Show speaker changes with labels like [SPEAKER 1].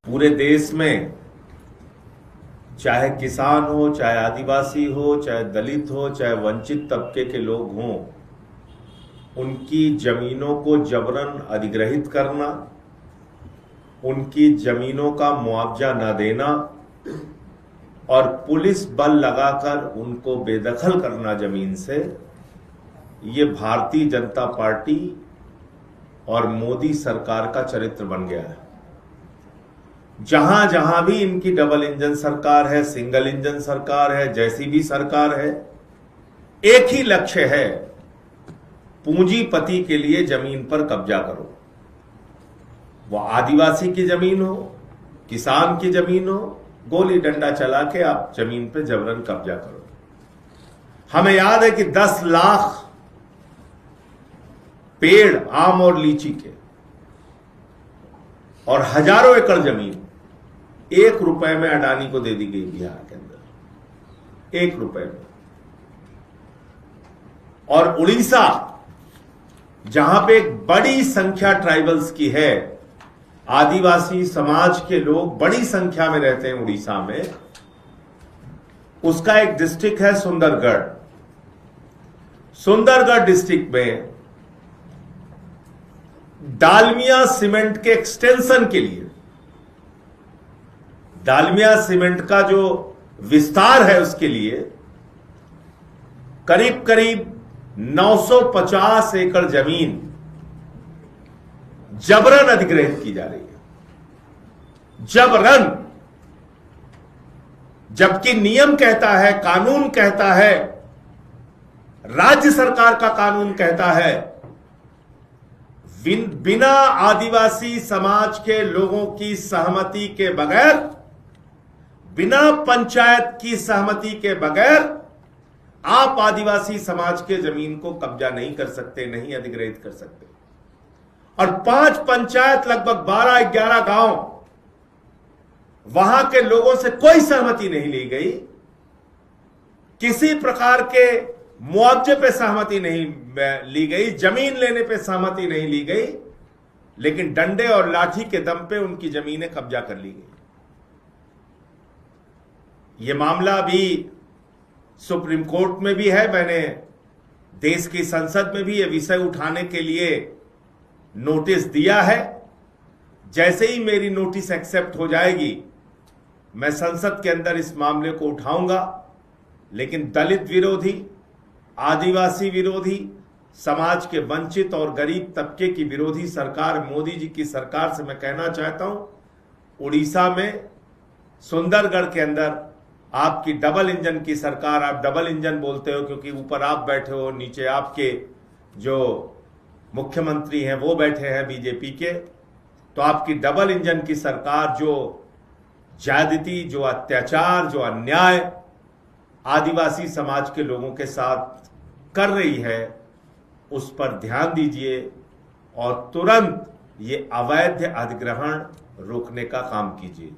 [SPEAKER 1] पूरे देश में चाहे किसान हो, चाहे आदिवासी हो, चाहे दलित हो, चाहे वंचित तबके के लोग हों, उनकी जमीनों को जबरन अधिग्रहित करना, उनकी जमीनों का मुआवजा न देना और पुलिस बल लगाकर उनको बेदखल करना जमीन से, ये भारतीय जनता पार्टी और मोदी सरकार का चरित्र बन गया है। जहां जहां भी इनकी डबल इंजन सरकार है, सिंगल इंजन सरकार है, जैसी भी सरकार है, एक ही लक्ष्य है, पूंजीपति के लिए जमीन पर कब्जा करो। वो आदिवासी की जमीन हो, किसान की जमीन हो, गोली डंडा चला के आप जमीन पे जबरन कब्जा करो। हमें याद है कि 10 लाख पेड़ आम और लीची के और हजारों एकड़ जमीन 1 रुपए में अडानी को दे दी गई बिहार के अंदर, 1 रुपए में। और उड़ीसा, जहां पे एक बड़ी संख्या ट्राइबल्स की है, आदिवासी समाज के लोग बड़ी संख्या में रहते हैं उड़ीसा में, उसका एक डिस्ट्रिक्ट है सुंदरगढ़। सुंदरगढ़ डिस्ट्रिक्ट में डालमिया सीमेंट के एक्सटेंशन के लिए, डालमिया सीमेंट का जो विस्तार है उसके लिए करीब करीब 950 एकड़ जमीन जबरन अधिग्रहित की जा रही है। जबरन, जबकि नियम कहता है, कानून कहता है, राज्य सरकार का कानून कहता है, बिना आदिवासी समाज के लोगों की सहमति के बगैर, बिना पंचायत की सहमति के बगैर आप आदिवासी समाज के जमीन को कब्जा नहीं कर सकते, नहीं अधिग्रहित कर सकते। और 5 पंचायत, लगभग 12-11 गांव, वहां के लोगों से कोई सहमति नहीं ली गई, किसी प्रकार के मुआवजे पे सहमति नहीं ली गई, जमीन लेने पे सहमति नहीं ली गई, लेकिन डंडे और लाठी के दम पे उनकी जमीनें कब्जा कर ली गई। यह मामला भी सुप्रीम कोर्ट में भी है। मैंने देश की संसद में भी यह विषय उठाने के लिए नोटिस दिया है। जैसे ही मेरी नोटिस एक्सेप्ट हो जाएगी, मैं संसद के अंदर इस मामले को उठाऊंगा। लेकिन दलित विरोधी, आदिवासी विरोधी, समाज के वंचित और गरीब तबके की विरोधी सरकार, मोदी जी की सरकार से मैं कहना चाहता हूं, उड़ीसा में सुंदरगढ़ के अंदर आपकी डबल इंजन की सरकार, आप डबल इंजन बोलते हो क्योंकि ऊपर आप बैठे हो, नीचे आपके जो मुख्यमंत्री हैं वो बैठे हैं बीजेपी के, तो आपकी डबल इंजन की सरकार जो ज्यादती, जो अत्याचार, जो अन्याय आदिवासी समाज के लोगों के साथ कर रही है, उस पर ध्यान दीजिए और तुरंत ये अवैध अधिग्रहण रोकने का काम कीजिए।